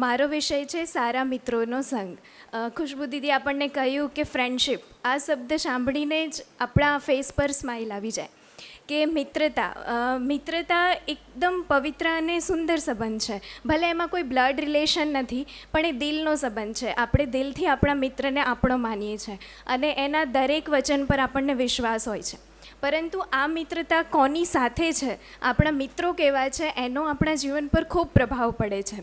મારો વિષય છે સારા મિત્રોનો સંગ. ખુશ્બુ દીદી આપણને કહ્યું કે ફ્રેન્ડશિપ, આ શબ્દ સાંભળીને જ આપણા ફેસ પર સ્માઇલ આવી જાય કે મિત્રતા એકદમ પવિત્ર અને સુંદર સંબંધ છે. ભલે એમાં કોઈ બ્લડ રિલેશન નથી, પણ એ દિલનો સંબંધ છે. આપણે દિલથી આપણા મિત્રને આપણો માનીએ છીએ અને એના દરેક વચન પર આપણને વિશ્વાસ હોય છે. પરંતુ આ મિત્રતા કોની સાથે છે, આપણા મિત્રો કેવા છે, એનો આપણા જીવન પર ખૂબ પ્રભાવ પડે છે.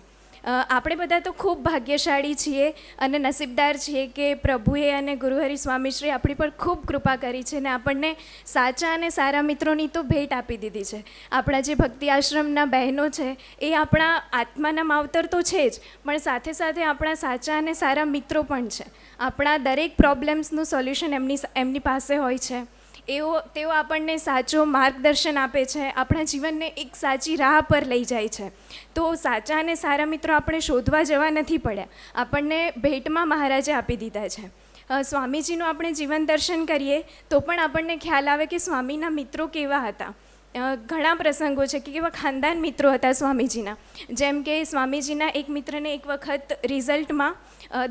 આપણે બધા તો ખૂબ ભાગ્યશાળી છીએ અને નસીબદાર છીએ કે પ્રભુએ અને ગુરુહરિ સ્વામીશ્રી આપણી પર ખૂબ કૃપા કરી છે ને આપણને સાચા અને સારા મિત્રોની તો ભેટ આપી દીધી છે. આપણા જે ભક્તિ આશ્રમના બહેનો છે એ આપણા આત્માના માવતર તો છે જ, પણ સાથે સાથે આપણા સાચા અને સારા મિત્રો પણ છે. આપણા દરેક પ્રોબ્લેમ્સનું સોલ્યુશન એમની પાસે હોય છે. તેઓ આપણને સાચો માર્ગદર્શન આપે છે, આપણા જીવનને એક સાચી રાહ પર લઈ જાય છે. તો સાચા અને સારા મિત્રો આપણે શોધવા જવા નથી પડ્યા, આપણને ભેટમાં મહારાજે આપી દીધા છે. સ્વામીજીનું આપણે જીવન દર્શન કરીએ તો પણ આપણને ખ્યાલ આવે કે સ્વામીના મિત્રો કેવા હતા. ઘણા પ્રસંગો છે કે કેવા ખાનદાન મિત્રો હતા સ્વામીજીના. જેમ કે સ્વામીજીના એક મિત્રને એક વખત રિઝલ્ટમાં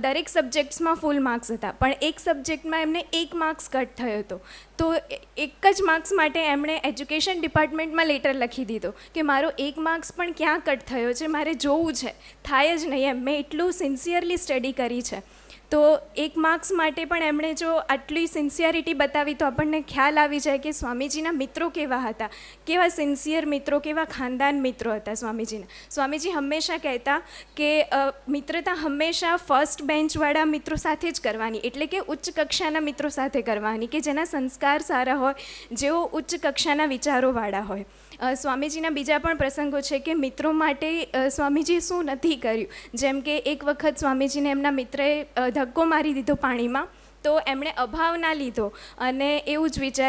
દરેક સબ્જેક્ટ્સમાં ફૂલ માર્ક્સ હતા, પણ એક સબ્જેક્ટમાં એમને 1 માર્ક્સ કટ થયો હતો. તો એક જ માર્ક્સ માટે એમણે એજ્યુકેશન ડિપાર્ટમેન્ટમાં લેટર લખી દીધો કે મારો 1 માર્ક્સ પણ ક્યાં કટ થયો છે, મારે જોવું છે, થાય જ નહીં એમ, મેં એટલું સિન્સિયરલી સ્ટડી કરી છે. તો 1 માર્ક્સ માટે પણ એમણે જો આટલી સિન્સિયરિટી બતાવી તો આપણને ખ્યાલ આવી જાય કે સ્વામીજીના મિત્રો કેવા હતા, કેવા સિન્સિયર મિત્રો, કેવા ખાનદાન મિત્રો હતા સ્વામીજીના. સ્વામીજી હંમેશા કહેતા કે મિત્રતા હંમેશા ફર્સ્ટ બેન્ચવાળા મિત્રો સાથે જ કરવાની, એટલે કે ઉચ્ચ કક્ષાના મિત્રો સાથે કરવાની, કે જેના સંસ્કાર સારા હોય, જેઓ ઉચ્ચ કક્ષાના વિચારોવાળા હોય. સ્વામીજીના બીજા પણ પ્રસંગો છે કે મિત્રો માટે સ્વામીજીએ શું નથી કર્યું. જેમ કે એક વખત સ્વામીજીને એમના મિત્રએ ધક્કો મારી દીધો પાણીમાં, તો એમણે અભાવ ના લીધો અને એવું જ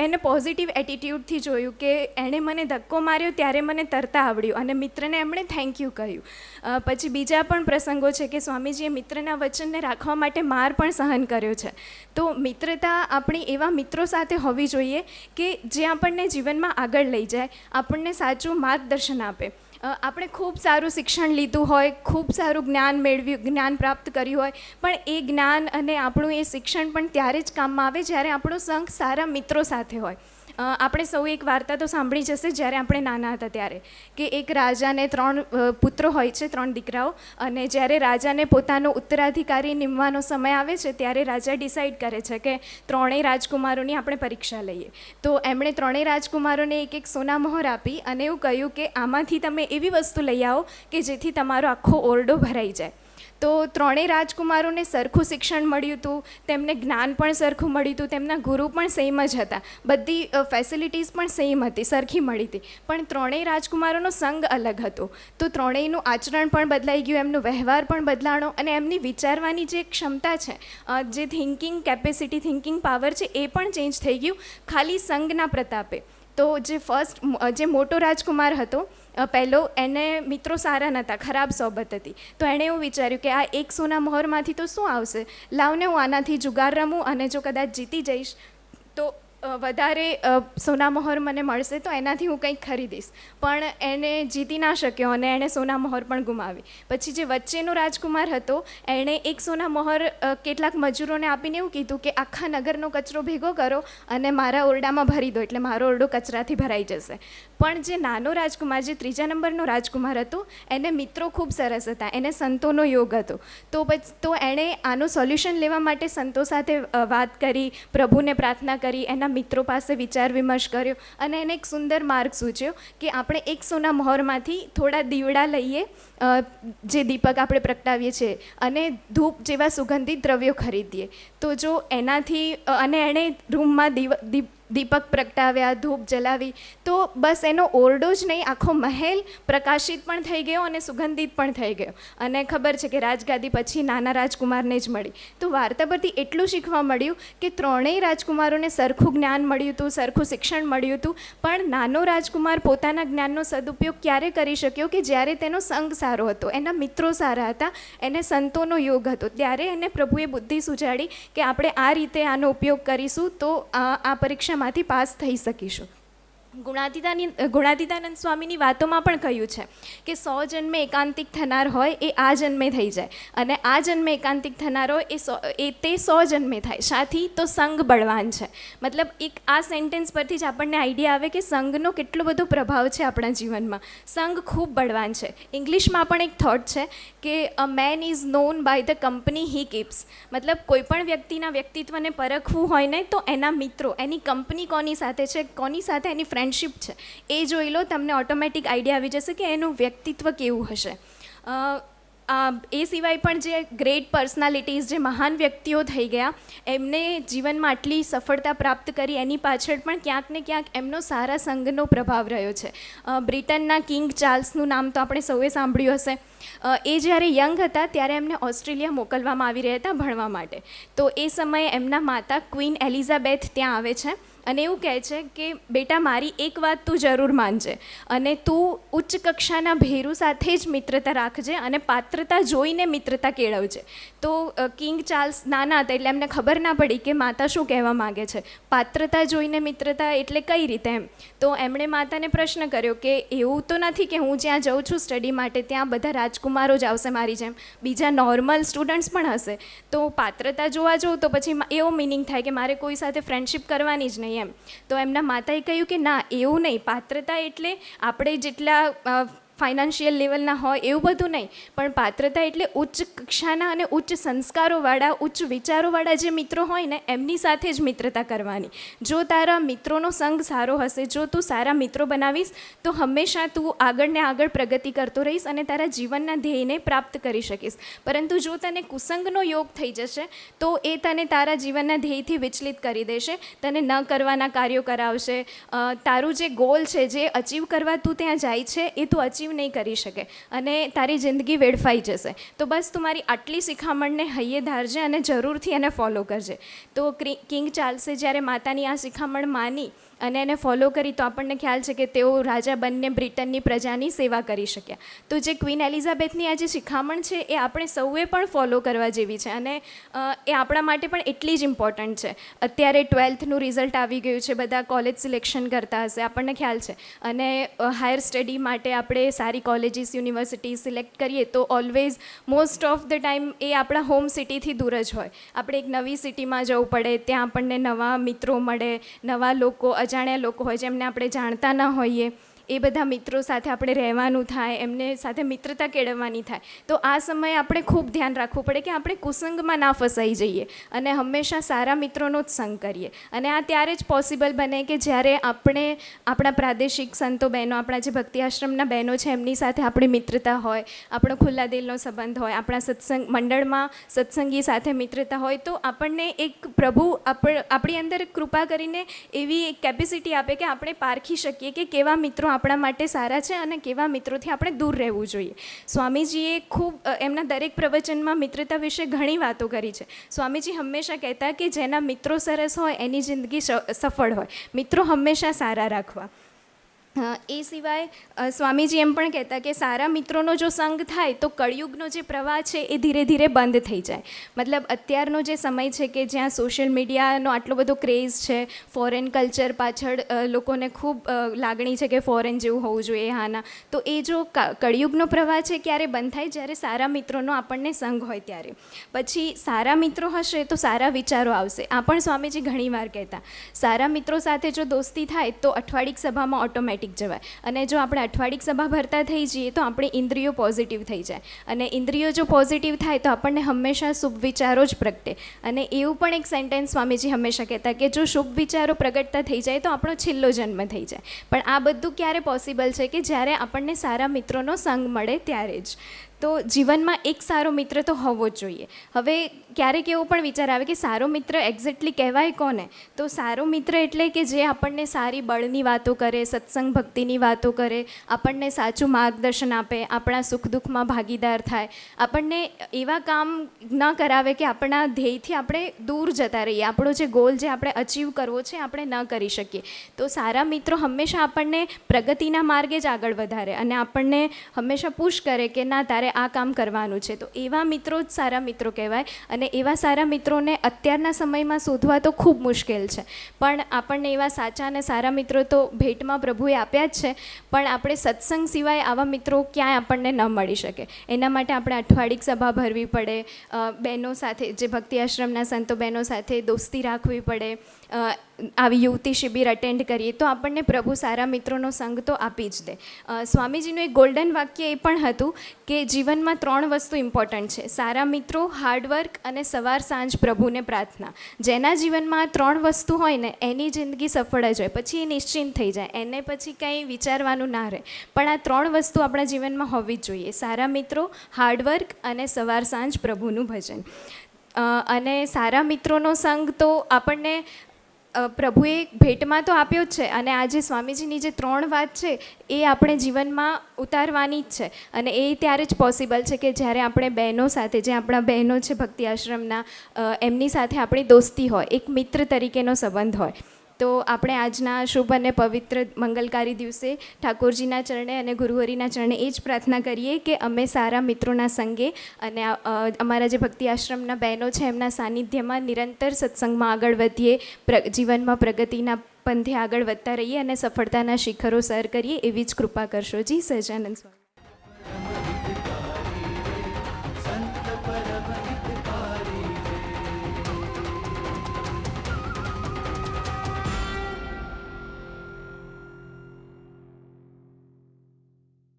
એને પોઝિટિવ એટીટ્યૂડથી જોયું કે એણે મને ધક્કો માર્યો ત્યારે મને તરતા આવડ્યું અને મિત્રને એમણે થેન્ક યુ કહ્યું. પછી બીજા પણ પ્રસંગો છે કે સ્વામીજીએ મિત્રના વચનને રાખવા માટે માર પણ સહન કર્યો છે. તો મિત્રતા આપણી એવા મિત્રો સાથે હોવી જોઈએ કે જે આપણને જીવનમાં આગળ લઈ જાય, આપણને સાચું માર્ગદર્શન આપે. આપણે ખૂબ સારું શિક્ષણ લીધું હોય, ખૂબ સારું જ્ઞાન પ્રાપ્ત કર્યું હોય, પણ એ જ્ઞાન અને આપણું એ શિક્ષણ પણ ત્યારે જ કામમાં આવે જ્યારે આપણો સંગ સારા મિત્રો સાથે હોય. આપણે સૌ એક વાર્તા તો સાંભળી જશે જ્યારે આપણે નાના હતા ત્યારે, કે એક રાજાને 3 પુત્રો હોય છે, 3 દીકરાઓ, અને જ્યારે રાજાને પોતાનો ઉત્તરાધિકારી નિમવાનો સમય આવે છે ત્યારે રાજા ડિસાઈડ કરે છે કે 3 રાજકુમારોની આપણે પરીક્ષા લઈએ. તો એમણે 3 રાજકુમારોને એક સોનામહોર આપી અને એવું કહ્યું કે આમાંથી તમે એવી વસ્તુ લઈ આવો કે જેથી તમારો આખો ઓરડો ભરાઈ જાય. તો 3 રાજકુમારોને સરખું શિક્ષણ મળ્યું હતું, તેમને જ્ઞાન પણ સરખું મળ્યું હતું, તેમના ગુરુ પણ સેમ જ હતા, બધી ફેસિલિટીઝ પણ સેમ હતી, સરખી મળી હતી, પણ 3 રાજકુમારોનો સંગ અલગ હતો. તો 3નું આચરણ પણ બદલાઈ ગયું, એમનો વ્યવહાર પણ બદલાણો અને એમની વિચારવાની જે ક્ષમતા છે, જે થિંકિંગ કેપેસિટી, થિંકિંગ પાવર છે, એ પણ ચેન્જ થઈ ગયું ખાલી સંગના પ્રતાપે. તો જે મોટો રાજકુમાર હતો પહેલો, એને મિત્રો સારા નહોતા, ખરાબ સોબત હતી. તો એણે એવું વિચાર્યું કે આ 1 સોના મહોરમાંથી તો શું આવશે, લાવને હું આનાથી જુગાર રમું અને જો કદાચ જીતી જઈશ તો વધારે સોનામહોર મને મળશે, તો એનાથી હું કંઈક ખરીદીશ. પણ એને જીતી ના શક્યો અને એણે સોનામહોર પણ ગુમાવી. પછી જે વચ્ચેનો રાજકુમાર હતો એણે 1 સોનામહોર કેટલાક મજૂરોને આપીને એવું કીધું કે આખા નગરનો કચરો ભેગો કરો અને મારા ઓરડામાં ભરી દો, એટલે મારો ઓરડો કચરાથી ભરાઈ જશે. પણ જે નાનો રાજકુમાર, જે 3જા નંબરનો રાજકુમાર હતો, એને મિત્રો ખૂબ સરસ હતા, એને સંતોનો યોગ હતો. તો એણે આનું સોલ્યુશન લેવા માટે સંતો સાથે વાત કરી, પ્રભુને પ્રાર્થના કરી, એના મિત્રો પાસે વિચાર વિમર્શ કર્યો અને એને એક સુંદર માર્ગ સૂચ્યો કે આપણે 1 સોના મહોરમાંથી થોડા દીવડા લઈએ, જે દીપક આપણે પ્રગટાવીએ છીએ, અને ધૂપ જેવા સુગંધિત દ્રવ્યો ખરીદીએ. તો જો એનાથી, અને એણે રૂમમાં દીપક પ્રગટાવ્યા, ધૂપ જલાવી, તો બસ એનો ઓરડો જ નહીં, આખો મહેલ પ્રકાશિત પણ થઈ ગયો અને સુગંધિત પણ થઈ ગયો. અને ખબર છે કે રાજગાદી પછી નાના રાજકુમારને જ મળી. તો વાર્તા પરથી એટલું શીખવા મળ્યું કે 3 રાજકુમારોને સરખું જ્ઞાન મળ્યું હતું, સરખું શિક્ષણ મળ્યું હતું, પણ નાનો રાજકુમાર પોતાના જ્ઞાનનો સદુપયોગ ક્યારે કરી શક્યો કે જ્યારે તેનો સંગ સારો હતો, એના મિત્રો સારા હતા, એને સંતોનો યોગ હતો. ત્યારે એને પ્રભુએ બુદ્ધિ સુજાડી કે આપણે આ રીતે આનો ઉપયોગ કરીશું તો આ પરીક્ષામાંથી પાસ થઈ શકીશું. ગુણાતીતાનંદ સ્વામીની વાતોમાં પણ કહ્યું છે કે 100 જન્મે એકાંતિક થનાર હોય એ આ જન્મે થઈ જાય, અને આ જન્મે એકાંતિક થનાર હોય તે 100 જન્મે થાય. શાથી? તો સંગ બળવાન છે. મતલબ એક આ સેન્ટેન્સ પરથી જ આપણને આઈડિયા આવે કે સંગનો કેટલો બધો પ્રભાવ છે આપણા જીવનમાં. સંગ ખૂબ બળવાન છે. ઇંગ્લિશમાં પણ એક થોટ છે કે a man is known by the company he keeps. મતલબ કોઈ પણ વ્યક્તિના વ્યક્તિત્વને પરખવું હોય ને તો એના મિત્રો, એની કંપની કોની સાથે છે, કોની સાથે એની ફ્રેન્ડશિપ છે એ જોઈ લો, તમને ઓટોમેટિક આઈડિયા આવી જશે કે એનું વ્યક્તિત્વ કેવું હશે. એ સિવાય પણ જે ગ્રેટ પર્સનાલિટીઝ, જે મહાન વ્યક્તિઓ થઈ ગયા, એમને જીવનમાં આટલી સફળતા પ્રાપ્ત કરી, એની પાછળ પણ ક્યાંક ને ક્યાંક એમનો સારા સંગનો પ્રભાવ રહ્યો છે. બ્રિટનના કિંગ ચાર્લ્સનું નામ તો આપણે સૌએ સાંભળ્યું હશે. એ જ્યારે યંગ હતા ત્યારે એમને ઓસ્ટ્રેલિયા મોકલવામાં આવી રહ્યા હતા ભણવા માટે. તો એ સમયે એમના માતા ક્વીન એલિઝાબેથ ત્યાં આવે છે અને એવું કહે છે કે બેટા, મારી એક વાત તું જરૂર માનજે, અને તું ઉચ્ચ કક્ષાના ભેરુ સાથે જ મિત્રતા રાખજે અને પાત્રતા જોઈને મિત્રતા કેળવજે. તો કિંગ ચાર્લ્સ નાના હતા એટલે એમને ખબર ના પડી કે માતા શું કહેવા માગે છે. પાત્રતા જોઈને મિત્રતા એટલે કઈ રીતે એમ. તો એમણે માતાને પ્રશ્ન કર્યો કે એવું તો નથી કે હું જ્યાં જાઉં છું સ્ટડી માટે ત્યાં બધા રાજકુમારો જ આવશે મારી જેમ, બીજા નોર્મલ સ્ટુડન્ટ્સ પણ હશે, તો પાત્રતા જોવા જાઉં તો પછી એવો મિનિંગ થાય કે મારે કોઈ સાથે ફ્રેન્ડશિપ કરવાની જ નહીં એમ. તો એમના માતાએ કહ્યું કે ના, એવું નહીં, પાત્રતા એટલે આપણે જેટલા ફાઇનાન્શિયલ લેવલના હોય એવું બધું નહીં, પણ પાત્રતા એટલે ઉચ્ચ કક્ષાના અને ઉચ્ચ સંસ્કારોવાળા, ઉચ્ચ વિચારોવાળા જે મિત્રો હોય ને એમની સાથે જ મિત્રતા કરવાની. જો તારા મિત્રોનો સંગ સારો હશે, જો તું સારા મિત્રો બનાવીશ તો હંમેશા તું આગળ ને આગળ પ્રગતિ કરતો રહીશ અને તારા જીવનના ધ્યેયને પ્રાપ્ત કરી શકીશ. પરંતુ જો તને કુસંગનો યોગ થઈ જશે તો એ તને તારા જીવનના ધ્યેયથી વિચલિત કરી દેશે, તને ન કરવાના કાર્યો કરાવશે. તારું જે ગોલ છે, જે અચીવ કરવા તું ત્યાં જાય છે એ તું અચીવ નહીં કરી શકે અને તારી જિંદગી વેડફાઈ જશે. તો બસ તું મારી આટલી શિખામણને હૈયે ધારજે અને જરૂરથી એને ફોલો કરજે. તો કિંગ ચાર્લ્સે જ્યારે માતાની આ શિખામણ માની અને એને ફોલો કરી તો આપણને ખ્યાલ છે કે તેઓ રાજા બનીને બ્રિટનની પ્રજાની સેવા કરી શક્યા. તો જે ક્વીન એલિઝાબેથની આ જે શિખામણ છે એ આપણે સૌએ પણ ફોલો કરવા જેવી છે અને એ આપણા માટે પણ એટલી જ ઇમ્પોર્ટન્ટ છે. અત્યારે 12થનું રિઝલ્ટ આવી ગયું છે, બધા કોલેજ સિલેક્શન કરતા હશે, આપણને ખ્યાલ છે, અને હાયર સ્ટડી માટે આપણે સારી કોલેજીસ, યુનિવર્સિટી સિલેક્ટ કરીએ તો always most of the time એ આપણા હોમ સિટીથી દૂર જ હોય. આપણે એક નવી સિટીમાં જવું પડે, ત્યાં આપણને નવા મિત્રો મળે, નવા લોકો, અજાણ્યા લોકો હોય જેમને આપણે જાણતા ન હોઈએ, એ બધા મિત્રો સાથે આપણે રહેવાનું થાય, એમને સાથે મિત્રતા કેળવવાની થાય. તો આ સમયે આપણે ખૂબ ધ્યાન રાખવું પડે કે આપણે કુસંગમાં ના ફસાઈ જઈએ અને હંમેશા સારા મિત્રોનો જ સંગ કરીએ. અને આ ત્યારે જ પોસિબલ બને કે જ્યારે આપણે આપણા પ્રાદેશિક સંતો બહેનો, આપણા જે ભક્તિ આશ્રમના બહેનો છે એમની સાથે આપણી મિત્રતા હોય, આપણો ખુલ્લા દિલનો સંબંધ હોય, આપણા સત્સંગ મંડળમાં સત્સંગી સાથે મિત્રતા હોય, તો આપણને એક પ્રભુ આપણી અંદર કૃપા કરીને એવી એક કેપેસિટી આપે કે આપણે પારખી શકીએ કે કેવા મિત્રો આપણા માટે સારા છે અને કેવા મિત્રોથી આપણે દૂર રહેવું જોઈએ. સ્વામીજીએ ખૂબ એમના દરેક પ્રવચનમાં મિત્રતા વિશે ઘણી વાતો કરી છે. સ્વામીજી હંમેશા કહેતા કે જેના મિત્રો સરસ હોય એની જિંદગી સફળ હોય. મિત્રો હંમેશા સારા રાખવા. એ સિવાય સ્વામીજી એમ પણ કહેતા કે સારા મિત્રોનો જો સંગ થાય તો કળિયુગનો જે પ્રવાહ છે એ ધીરે ધીરે બંધ થઈ જાય. મતલબ અત્યારનો જે સમય છે કે જ્યાં સોશિયલ મીડિયાનો આટલો બધો ક્રેઝ છે, ફોરેન કલ્ચર પાછળ લોકોને ખૂબ લાગણી છે કે ફોરેન જેવું હોવું જોઈએ, હાના, તો એ જો કળિયુગનો પ્રવાહ છે ક્યારે બંધ થાય? જ્યારે સારા મિત્રોનો આપણને સંગ હોય ત્યારે. પછી સારા મિત્રો હશે તો સારા વિચારો આવશે. આ પણ સ્વામીજી ઘણીવાર કહેતા. સારા મિત્રો સાથે જો દોસ્તી થાય તો અઠવાડિક સભામાં ઓટોમેટિક જવાય, અને જો આપણે અઠવાડિક સભા ભરતા થઈ જઈએ તો આપણી ઇન્દ્રિયો પોઝિટિવ થઈ જાય, અને ઇન્દ્રિયો જો પોઝિટિવ થાય તો આપણને હંમેશા શુભ વિચારો જ પ્રગટે. અને એવું પણ એક સેન્ટેન્સ સ્વામીજી હંમેશા કહેતા કે જો શુભ વિચારો પ્રગટતા થઈ જાય તો આપણો છેલ્લો જન્મ થઈ જાય. પણ આ બધું ક્યારે પોસિબલ છે? કે જ્યારે આપણને સારા મિત્રોનો સંગ મળે ત્યારે જ. તો જીવનમાં એક સારો મિત્ર તો હોવો જ જોઈએ. હવે ક્યારેક એવો પણ વિચાર આવે કે સારો મિત્ર એક્ઝેક્ટલી કહેવાય કોને? તો સારો મિત્ર એટલે કે જે આપણને સારી બળની વાતો કરે, સત્સંગ ભક્તિની વાતો કરે, આપણને સાચું માર્ગદર્શન આપે, આપણા સુખ દુઃખમાં ભાગીદાર થાય, આપણને એવા કામ ન કરાવે કે આપણા ધ્યેયથી આપણે દૂર જતા રહીએ, આપણો જે ગોલ જે આપણે અચીવ કરવો છે આપણે ન કરી શકીએ. તો સારા મિત્રો હંમેશા આપણને પ્રગતિના માર્ગે જ આગળ વધારે અને આપણને હંમેશા પુશ કરે કે ના, તારે મારે આ કામ કરવાનું છે. તો એવા મિત્રો જ સારા મિત્રો કહેવાય. અને એવા સારા મિત્રોને અત્યારના સમયમાં શોધવા તો ખૂબ મુશ્કેલ છે, પણ આપણને એવા સાચા અને સારા મિત્રો તો ભેટમાં પ્રભુએ આપ્યા જ છે. પણ આપણે સત્સંગ સિવાય આવા મિત્રો ક્યાંય આપણને ન મળી શકે. એના માટે આપણે અઠવાડિક સભા ભરવી પડે, બહેનો સાથે, જે ભક્તિ આશ્રમના સંતો બહેનો સાથે દોસ્તી રાખવી પડે, આવી યુવતી શિબિર અટેન્ડ કરીએ તો આપણને પ્રભુ સારા મિત્રોનો સંગ તો આપી જ દે. સ્વામીજીનું એક ગોલ્ડન વાક્ય એ પણ હતું કે જીવનમાં 3 વસ્તુ ઇમ્પોર્ટન્ટ છે: સારા મિત્રો, હાર્ડવર્ક અને સવાર સાંજ પ્રભુને પ્રાર્થના. જેના જીવનમાં આ 3 વસ્તુ હોય ને એની જિંદગી સફળ જ હોય. પછી એ નિશ્ચિંત થઈ જાય, એને પછી કંઈ વિચારવાનું ના રહે. પણ આ 3 વસ્તુ આપણા જીવનમાં હોવી જ જોઈએ: સારા મિત્રો, હાર્ડવર્ક અને સવાર સાંજ પ્રભુનું ભજન. અને સારા મિત્રોનો સંગ તો આપણને પ્રભુએ ભેટમાં તો આપ્યો જ છે. અને આ જે સ્વામીજીની જે 3 વાત છે એ આપણે જીવનમાં ઉતારવાની જ છે. અને એ ત્યારે જ પોસિબલ છે કે જ્યારે આપણે બહેનો સાથે, જે આપણા બહેનો છે ભક્તિ આશ્રમના, એમની સાથે આપણી દોસ્તી હોય, એક મિત્ર તરીકેનો સંબંધ હોય. તો આપણે આજના શુભ અને પવિત્ર મંગલકારી દિવસે ઠાકોરજીના ચરણે અને ગુરુહરિના ચરણે એ જ પ્રાર્થના કરીએ કે અમે સારા મિત્રોના સંગે અને અમારા જે ભક્તિ આશ્રમના બહેનો છે એમના સાનિધ્યમાં નિરંતર સત્સંગમાં આગળ વધીએ, જીવનમાં પ્રગતિના પંથે આગળ વધતા રહીએ અને સફળતાના શિખરો સર કરીએ, એવી જ કૃપા કરશો જી. સહજાનંદ સ્વામી.